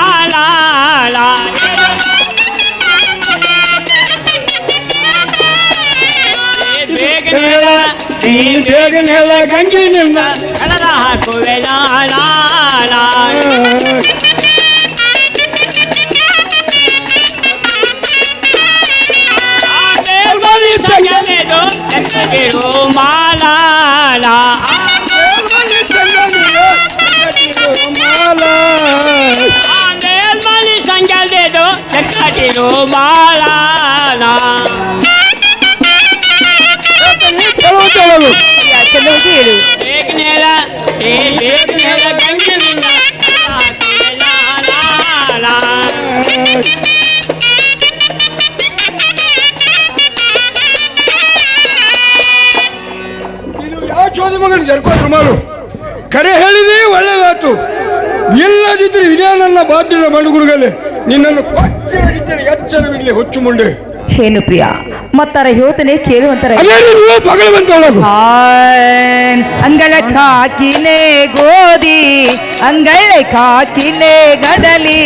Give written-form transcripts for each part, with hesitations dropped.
ಮಾಲಾಲ ಬೇಗನೆಲ್ಲ ಗಂಗಿನಿಂದ ಕಣದ ಹಾಕುವೆ ನಾಳ ಮಾಲಾಲ ಮೇಲ್ಮನಿ ಸಂಜೆದು ಚಕ್ಕಟಿರು ಮಾಲಾಲ ಬೇಗನೆಲ್ಲ ಗಂಗಿನಿಂದ ಹಾಕುವೆ ನಾಳ ಚೋದಿ ಮಗನ ಜರ್ಕೋದ್ರು ಮಾಡು ಕರೆ ಹೇಳಿದೆ ಒಳ್ಳೆದಾತು ಇಲ್ಲದಿದ್ರೆ ಇದೇ ನನ್ನ ಬಾಧ್ಯದ ಮಣ್ಣುಗುರುಗಲೆ ನಿನ್ನನ್ನು ಎಚ್ಚರವಿರಲಿ ಹೊಚ್ಚು ಮುಂಡೆ ಏನು ಪ್ರಿಯ ಮತ್ತಾರ ಹೇಳ್ತಾನೆ ಕೇಳುವಂತರ ಭಗವಂತೊಳಗು ಅಂಗಳ ಕಾಕಿನೇ ಗೋಧಿ ಅಂಗಳ ಕಾಕಿನೇ ಗದಲಿ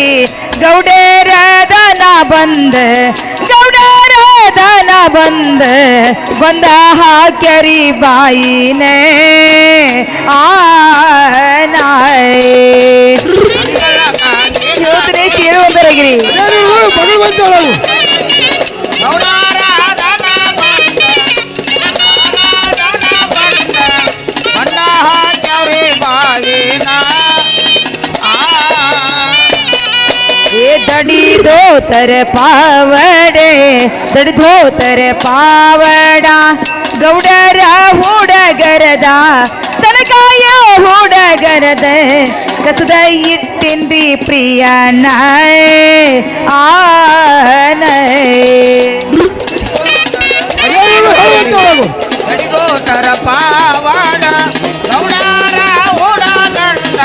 ಗೌಡೇರ ದನ ಬಂದ ಗೌಡೇರ ದನ ಬಂದ ಹಾಕ್ಯರಿ ಬಾಯಿನೇ ಹೇಳ್ತಾನೆ ಕೇಳುವಂತರಾಗಿರಿ ಭಗವಂತೊಳಗು दड़ी धोतर पावड़े दड़ी धोतर पावड़ा गौडर हुडगರದ ತನಕಾಯ ಹುಡಗರದ ಕಸದ ಇಟ್ಟಿಂದಿ ಪ್ರಿಯನ ದಡಿ ಧೋತರ ಪಾವಡ ಗೌಡರ ಹುಡಗಂಡ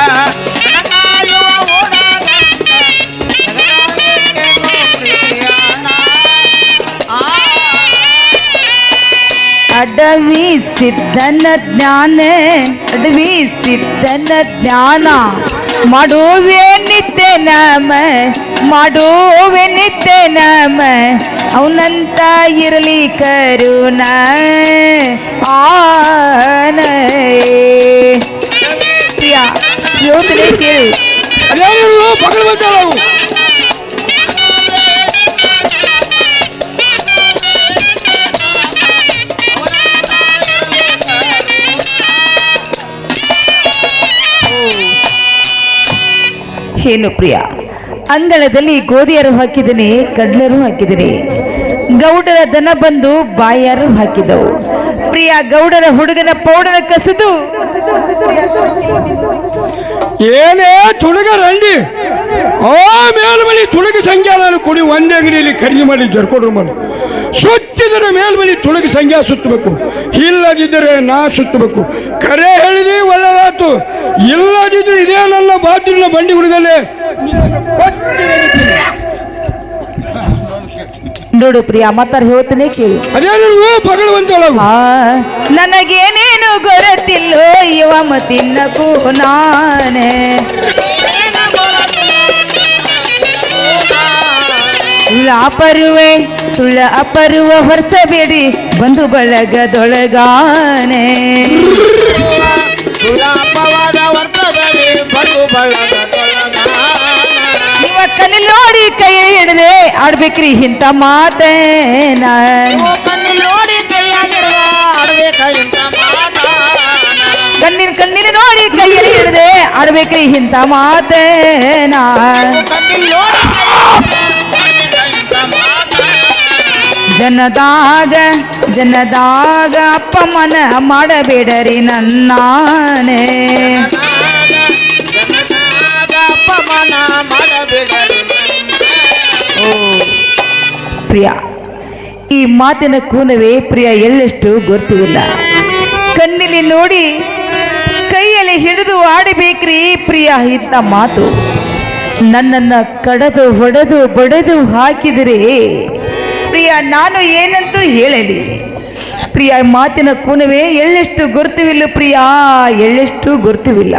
ಅಡವಿ ಸಿದ್ಧನ ಜ್ಞಾನ ಮಾಡುವೆ ನಿತ್ಯ ನಮ ಅವನಂತ ಇರಲಿ ಕರುಣ ಯೋಚನೆ ಕೇಳಿ ಭಗವಂತೊಳಗು ಏನು ಪ್ರಿಯ ಅಂಗಳದಲ್ಲಿ ಗೋಧಿಯರು ಹಾಕಿದ್ದೀನಿ ಕಡ್ಲರು ಹಾಕಿದ್ದೀನಿ ಗೌಡರ ದನ ಬಂದು ಬಾಯಾರು ಹಾಕಿದವು ಪ್ರಿಯ ಗೌಡರ ಹುಡುಗನ ಪೌಡರ ಕಸದು ಏನೇ ತುಳುಗ ರಂಡಿ ಆ ಮೇಲ್ಬಳಿ ತುಳುಗ ಸಂಖ್ಯಾನ ಕುಡಿ ಒಂದೇ ಅಂಗಡಿಯಲ್ಲಿ ಖರೀದಿ ಮಾಡಿ ಜರ್ಕೊಡ್ರು ಮಾಡಿ ಸುತ್ತಿದರೆ ಮೇಲ್ಬಳಿ ತುಳುಗ ಸಂಖ್ಯಾ ಸುತ್ತಬೇಕು ಇಲ್ಲದಿದ್ದರೆ ನಾ ಸುತ್ತಬೇಕು ಕರೆ ಹೇಳಿದೆ ಒಳ್ಳೆದಾತು ಇಲ್ಲದಿದ್ರೆ ಇದೇ ನನ್ನ ಬಾತ್ರೂಮ್ನ ಬಂಡಿ ಹುಡುಗಲ್ಲೇ ನೋಡು ಪ್ರಿಯ ಮತ್ತಾರ ಹೇಳ್ತಾನೆ ಕೇಳಿ ಅದೇನು ಭಗವಂತೊಳಗು ನನಗೇನೇನು ಗೊತ್ತಿಲ್ಲೋ ಇವ ಮತ್ತಿನ್ನಕ್ಕೂ ನಾನೇ ಸುಳ್ಳ ಅಪರುವ ಹೊರಸಬೇಡಿ ಬಂಧು ಬಳಗದೊಳಗಾನೆ ಇವ ಕಣ್ಣಲ್ಲಿ ನೋಡಿ ಕೈ ಹಿಡದೆ ಆಡ್ಬೇಕ್ರಿ ಇಂಥ ಮಾತೇನ ಕಣ್ಣಿನ ನೋಡಿ ಕೈಯಲ್ಲಿ ಹಿಡದೆ ಆಡ್ಬೇಕ್ರಿ ಇಂಥ ಮಾತೇನ ಜನದಾಗ ಅಪ್ಪಮನ ಮಾಡಬೇಡರಿ ನನ್ನಾನೆ ಪ್ರಿಯ ಈ ಮಾತಿನ ಕೂನವೇ ಪ್ರಿಯ ಎಳ್ಳಷ್ಟು ಗೊತ್ತಿಲ್ಲ ಕಣ್ಣಿಲಿ ನೋಡಿ ಕೈಯಲ್ಲಿ ಹಿಡಿದು ಆಡಬೇಕ್ರಿ ಪ್ರಿಯ ಇಂಥ ಮಾತು ನನ್ನನ್ನ ಕಡದು ಹೊಡೆದು ಬಡೆದು ಹಾಕಿದರೆ ಪ್ರಿಯ ನಾನು ಏನಂತೂ ಹೇಳಲಿ ಪ್ರಿಯ ಮಾತಿನ ಕೂನವೇ ಎಳ್ಳೆಷ್ಟು ಗುರುತುವಿಲ್ಲ ಪ್ರಿಯ ಎಳ್ಳೆಷ್ಟು ಗುರುತುವಿಲ್ಲ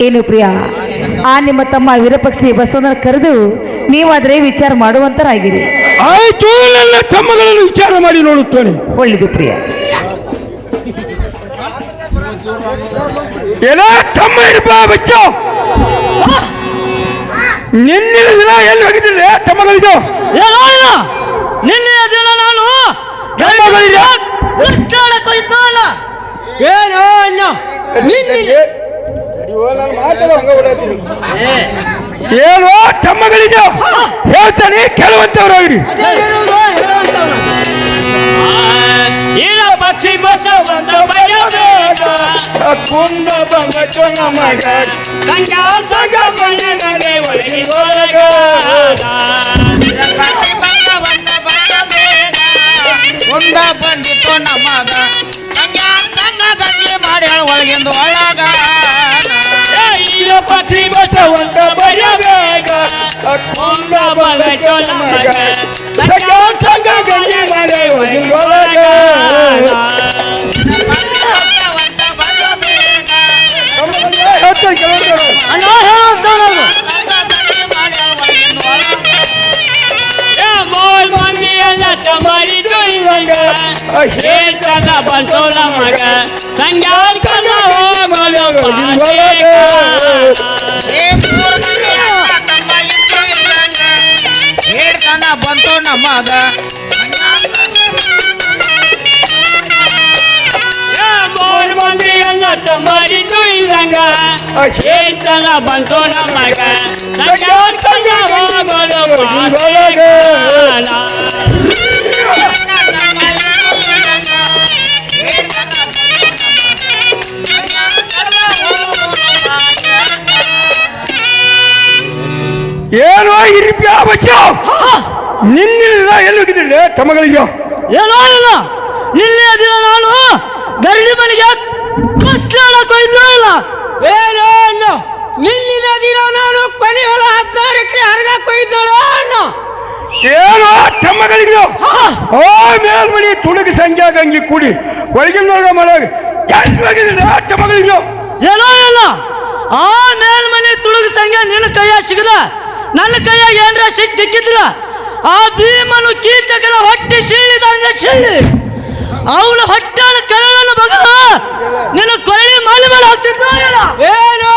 ಏನು ಪ್ರಿಯ, ಆ ನಿಮ್ಮ ತಮ್ಮ ವಿರಪಕ್ಷಿ ಬಸವನ ಕರೆದು ನೀವಾದರೆ ವಿಚಾರ ಮಾಡುವಂತರಾಗಿರಿ. ಆಯ್ತು, ನನ್ನ ತಮ್ಮಗಳನ್ನು ವಿಚಾರ ಮಾಡಿ ನೋಡುತ್ತೇನೆ. ಒಳ್ಳೆಯದು ಪ್ರಿಯ. ಏನೋ ತಮ್ಮ ಇರಪ್ಪ ಬಚ್ಚ, ನಿನ್ನಿನ ದಿನ ಎಲ್ಲಿ ಹೋಗಿದ್ದಿಲ್ಲ ತಮ್ಮಗಳಿದು? ಏನೋ ಇಲ್ಲ, ನಿನ್ನೆಯ ದಿನ ನಾನು ತಮ್ಮಗಳಿದೆ ಏನೋ ಇನ್ನು ಏನೋ ತಮ್ಮಗಳಿದೆ ಹೇಳ್ತಾನೆ ಕೇಳುವಂತವ್ರಾಗ್ರಿ. ಇಲ್ಲ ಪಕ್ಷಿ ಬಸವಂತ ಬಯಬೇಕ ಕುಂದ ಬಂದ ನಮಗ ಸಂಗ ಸಂಗ ಮನೆಗೆ ಒಳಗಿ ಒಳಗ ಕುಂದ ಬಂದಿತ್ತು ನಮಗ ಸಂಗ ಸಂಗ ಗಂಗೆ ಮಾಡ್ಯಾಳ ಒಳಗಿಂದ ಒಳಗ. ಇಲ್ಲ ಪಕ್ಷಿ ಬಸವಂತ ಬಯಬೇಕ ಕುಂದ ಬಂದಿತ್ತು ನಮಗ ಸಂಗ ಸಂಗ ಗಂಗೆ ಮಾಡ್ಯಾಳ ಒಳಗಿಂದ ಒಳಗ. ಬಂತು ನಮಗ ಸಂಗಾನ ಬಂತು ನಮಗ ಮಂದಿ ಎಲ್ಲ ತಮ್ಮರಿದ್ದು ಇಲ್ಲಂಗ ಚೇತನ ಬಂತು ನಮಗ ಏನೋ ಇರಿಪಿ ಬಚ್ಚ, ನಿನ್ನಿನ ಎಲ್ಲಿ ಹೋಗಿದ್ದಿಲ್ಲ ತಮ್ಮಗಳಿಗೆ? ಏನೋ ಇಲ್ಲ, ನಿನ್ನೆ ದಿನ ನಾನು ಗರಡಿ ಮನೆಗೆ ಕಷ್ಟ ಕೊಯ್ದು ಇಲ್ಲ. ಏನೋ ಅಣ್ಣು, ನಿನ್ನಿನ ದಿನ ನಾನು ಕೊನೆ ಹೊಲ 16 ಎಕರೆ ಹರ್ಗ ಕೊಯ್ದಳು ಅಣ್ಣು. ಏನೋ ತಮ್ಮಗಳಿಗೆ ಓ ಮೇಲ್ಮನಿ ತುಳುಗಿ ಸಂಖ್ಯಾ ಗಂಗಿ ಕೂಡಿ ಒಳಗಿನೊಳಗ ಮಳಗ ಎಲ್ಲಿ ಹೋಗಿದ್ದಿಲ್ಲ ತಮ್ಮಗಳಿಗೆ? ಏನೋ ಇಲ್ಲ, ಆ ಮೇಲ್ಮನೆ ತುಳುಗಿ ಸಂಖ್ಯಾ ನಿನ್ನ ಕೈಯಾಗ ಸಿಗದ, ನನ್ನ ಕೈಯಾಗ ಏನ್ರ ಸಿಕ್ಕಿದ್ರ ಆ ಭೀಮನು ಕೀಚಕನ ಹೊಟ್ಟೆ ಸೀಳಿದಂಗ ಸೀಳಿ ಅವಳ ಹೊಟ್ಟೆನ ಕರಳನ್ನು ಬಗಲ ನಿನ್ನ ಕೊರಳಿ ಮಾಲಿ ಮೇಲೆ ಹಾಕ್ತಿದ್ದ. ಏನೋ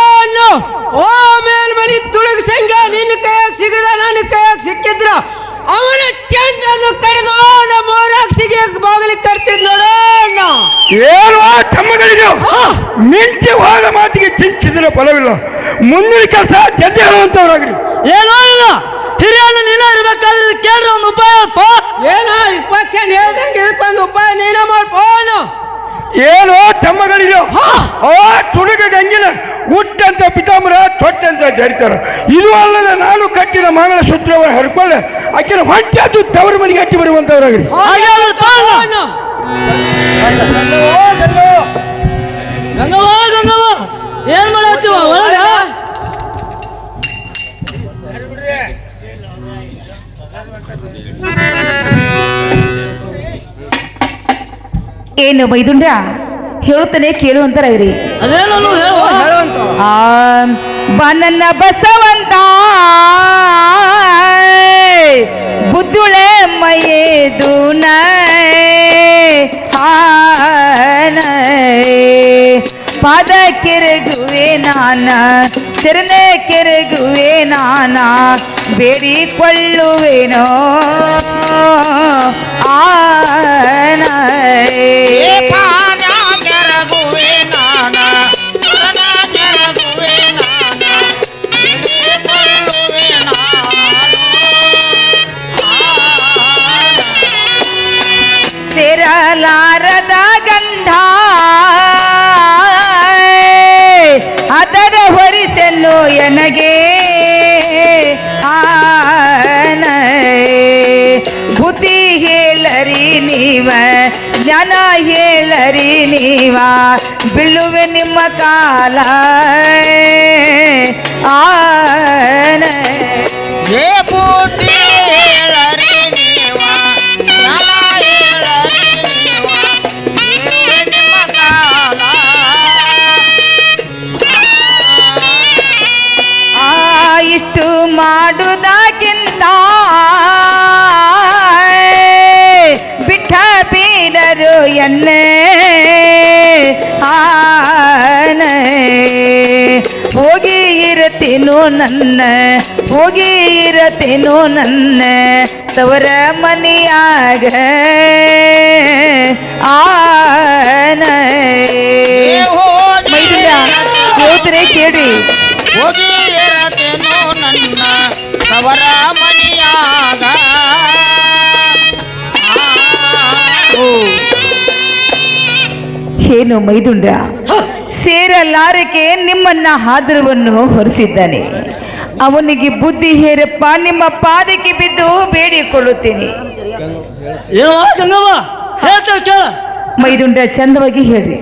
ಓ ಮೇಲ್ಮನಿ ತುಳುಗಿ ಸಂಖ್ಯಾ ನಿನ್ನ ಕೈಯಾಗ ಸಿಗದ, ನನ್ನ ಕೈಯಾಗ ಸಿಕ್ಕಿದ್ರ ಅವನ ಚಂಡನ್ನು ಕಡಿದು ನಮ್ಮ ಊರಾಗ ಸಿಗಿ ಬಾಗಿಲಿಗೆ ಕಟ್ತಿದ್ ನೋಡ. ಏನೋ ತಮ್ಮಗಳಿಗೆ ಮಿಂಚಿ ಹೋದ ಮಾತಿಗೆ ಚಿಂಚಿದ್ರೆ ಫಲವಿಲ್ಲ. ಮುಂದಿನ ಕೆಲಸ ಜಡ್ಡಿ ಹೇಳುವಂತವ್ರಾಗ್ರಿ. ಏನೋ ಇಲ್ಲ, ಹಿರಿಯನು ನೀನ ಇರ್ಬೇಕಾದ್ರೆ ಕೇಳ್ರಿ ಒಂದು ಉಪಾಯ. ಏನೋ 20 ಹೇಳ್ದಂಗೆ ಇದಕ್ಕೊಂದು ಉಪಾಯ ನೀನ ಮಾಡ್ಬೋಣ. ಏನೋ ತಮ್ಮಗಳಿಗೆ ಆ ತುಡುಗ ಗಂಗಿನ ಹುಟ್ಟಂತ ಪಿತಾಂಬರ ತೊಟ್ಟಂತ ಜರಿತಾರ. ಇದು ಅಲ್ಲದೆ ನಾನು ಕಟ್ಟಿನ ಮಂಗಳ ಸೂತ್ರವನ್ನು ಹರ್ಕೊಳ್ಳೆ ಆಕಿನ ಹೊಟ್ಟೆ ಅದು ತವರ ಮನೆಗೆ ಹಟ್ಟಿ ಬರುವಂತವ್ರಾಗ್ರಿ. ಗಂಗವ್ವ ಗಂಗವ್ವ ಏನ್ ಮಾಡತ್ತೀವ ಒಳಗ? ಏನು ಮೈದುಂಡ್ರ ಹೇಳುತ್ತಾನೆ ಕೇಳುವಂತರಾಗ್ರಿ. ಅದೇನು ಬನನ್ನ ಬಸವಂತ ಬುದ್ಧುಳೆ ಮೈದುನ ಪಾದ ಕೆರಗುವೆ ನಾನ ಚರಣ ಕೆರಗುವೆ ನಾನ ಬೇಡಿಕೊಳ್ಳುವೆನೋ ಸೇರಲಾರದ ಗಂಧ ಅದರ ಹೊರಿಸಲು ಎನಗೆ ಬುದ್ಧಿ ಹೇಳರಿ ನೀವ, ಜನ ಹೇಳರಿ ನೀವ, ಬೀಳುವೆ ನಿಮ್ಮ ಕಾಲ ಬುದ್ಧಿ ಹೇಳರಿ ನೀವ, ಜನ ಹೇಳರಿ ನೀವ, ಬೀಳುವೆ ನಿಮ್ಮ ಕಾಲ. ಮಾಡುವುದಕ್ಕಿಂತ ಬಿಟ್ಟ ಬೀರರು ಎನ್ನೆ ಹೋಗಿ ಇರತೇನೋ ನನ್ನ ತವರ ಮನೆಯಾಗ ಹೋದ್ರೆ ಕೇಳಿ ಹೋಗಿ ಇರತೇನೋ ನನ್ನ ಅವರ ಮನೆಯಾಗ. ಏನು ಮೈದುಂಡ ಸೇರಲಾರಕ್ಕೆ ನಿಮ್ಮನ್ನ ಹಾದರವನ್ನು ಹೊರಿಸಿದ್ದಾನೆ. ಅವನಿಗೆ ಬುದ್ಧಿ ಹೇರಪ್ಪ, ನಿಮ್ಮ ಪಾದಕ್ಕೆ ಬಿದ್ದು ಬೇಡಿಕೊಳ್ಳುತ್ತೇನೆ. ಏನೋ ಗಂಗವ್ವ ಹೇಳ್ತೇವೆ ಕೇಳ. ಮೈದುಂಡ ಚಂದವಾಗಿ ಹೇಳ್ರಿ.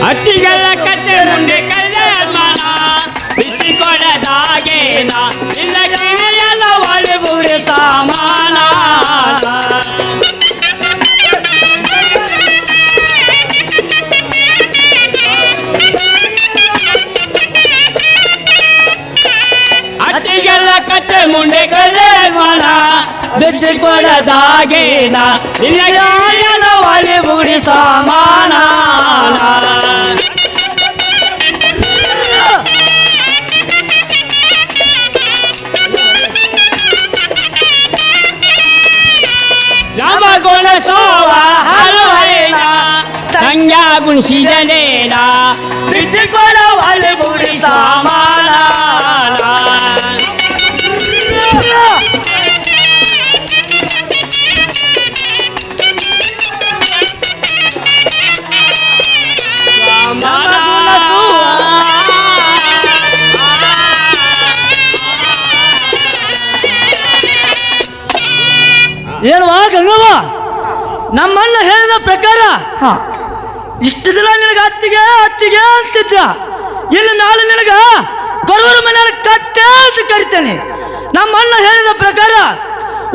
ಅಟ್ಟಿಗೆಲ್ಲ ಕಟ್ಟೆ ಮುಂದೆ ಕಲ್ಯಾಣ ಬಿಟ್ಟಿಕೊಡದಾಗೇನ ಇಲ್ಲ ಕಿವಿಯೆಲ್ಲ ಒಳ್ಳೆ ಬುರಿ ಸಾಮಾನ. ಅಟ್ಟಿಗೆಲ್ಲ ಕಟ್ಟೆ ಮುಂದೆ ಕಲ್ಯಾಣ ಬಿಚ್ಚಿಕೊಡದಾಗೇನ ಇಲ್ಲ ಕಿವಿಯೆಲ್ಲ ಒಳ್ಳೆ ಬುರಿ ಸಾಮಾನ. ರಾಮಗುಣ ಸೋವ ಹಲವೈನ ಸಂಜ್ಞಾ ಗುಣಿಸಿದನೇನ ಬಿಚ್ಚಿಕೊಡ ಒಲೆ ಬುಡಿ ಸಾಮಾನ. ಏನುವ ಗಂಗವ್ವ, ನಮ್ಮನ್ನ ಹೇಳಿದ ಪ್ರಕಾರ ಇಷ್ಟು ದಿನ ನಿನಗೆ ಅತ್ತಿಗೆ ಅಂತಿದ್ದ, ಇನ್ನು ನಾಳೆ ನಿನಗ ಕೊರವರ ಮನೆಯ ಕತ್ತೆ ಅಂತ ಕರಿತೇನೆ. ನಮ್ಮನ್ನ ಹೇಳಿದ ಪ್ರಕಾರ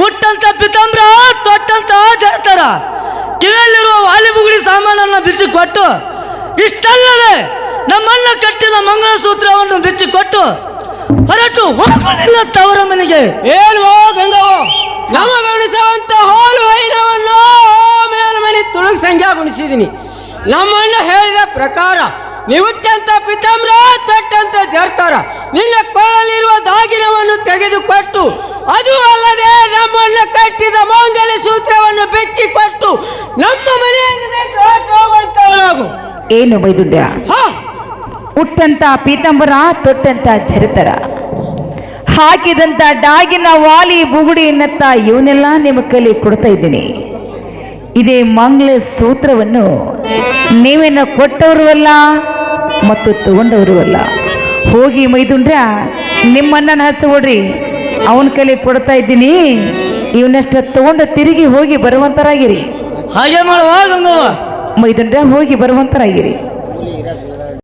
ಹುಟ್ಟಂತ ಪಿತಾಂಬ್ರ ತೊಟ್ಟಂತ ಜರತಾರ ಕಿವಿಯಲ್ಲಿರುವ ವಾಲಿಬುಗುಡಿ ಸಾಮಾನನ್ನು ಬಿಚ್ಚಿಕೊಟ್ಟು ಇಷ್ಟಲ್ಲದೆ ನಮ್ಮನ್ನ ಕಟ್ಟಿದ ಮಂಗಳಸೂತ್ರವನ್ನು ಬಿಚ್ಚಿಕೊಟ್ಟು ಹೊರಟು ಹೋಗಲಿಲ್ಲ ತವರ ಮನೆಗೆ. ಏನು ಗಂಗವ್ವ, ನಮ್ಮ ಗಣಿಸುವಂತ ಹೋಲು ವೈನವನ್ನು ಮೇಲ್ಮನೆ ತುಳುಗ್ ಸಂಖ್ಯಾ ಗುಣಿಸಿದ್ದೀನಿ. ನಮ್ಮನ್ನು ಹೇಳಿದ ಪ್ರಕಾರ ನಿವುಟ್ಟಂತ ಪಿತಾಂಬ್ರ ತೊಟ್ಟಂತ ಜರ್ತಾರ ನಿನ್ನ ಕೊಳ್ಳಲಿರುವ ದಾಗಿನವನ್ನು ತೆಗೆದುಕೊಟ್ಟು, ಅದು ಅಲ್ಲದೆ ನಮ್ಮನ್ನ ಕಟ್ಟಿದ ಮಾಂಗಲ್ಯ ಸೂತ್ರವನ್ನು ಬೆಚ್ಚಿಕೊಟ್ಟು ನಮ್ಮ ಮನೆಯಾಗು. ಏನು ಬೈದುಂಡ, ಹುಟ್ಟಂತ ಪೀತಾಂಬರ ತೊಟ್ಟಂತ ಜರತರ ಹಾಕಿದಂತ ಡಾಗಿನ ವಾಲಿ ಬುಗುಡಿ ಎನ್ನತ್ತ ಇವನ್ನೆಲ್ಲ ನಿಮ್ಮ ಕೈಲಿ ಕೊಡ್ತಾ ಇದ್ದೀನಿ. ಇದೇ ಮಂಗಳ ಸೂತ್ರವನ್ನು ನೀವೇನ ಕೊಟ್ಟವರು ಅಲ್ಲ ಮತ್ತು ತಗೊಂಡವರು ಅಲ್ಲ. ಹೋಗಿ ಮೈದುಂಡ್ರ ನಿಮ್ಮನ್ನ ಹಚ್ಚಿಕೊಡ್ರಿ, ಅವನ ಕೈಲಿ ಕೊಡ್ತಾ ಇದ್ದೀನಿ. ಇವನಷ್ಟ ತಗೊಂಡು ತಿರುಗಿ ಹೋಗಿ ಬರುವಂತರಾಗಿರಿ. ಹಾಗೆ ಮಾಡುವ ಗಂಗವ್ವ. ಮೈದುಂಡ್ರ ಹೋಗಿ ಬರುವಂತರಾಗಿರಿ.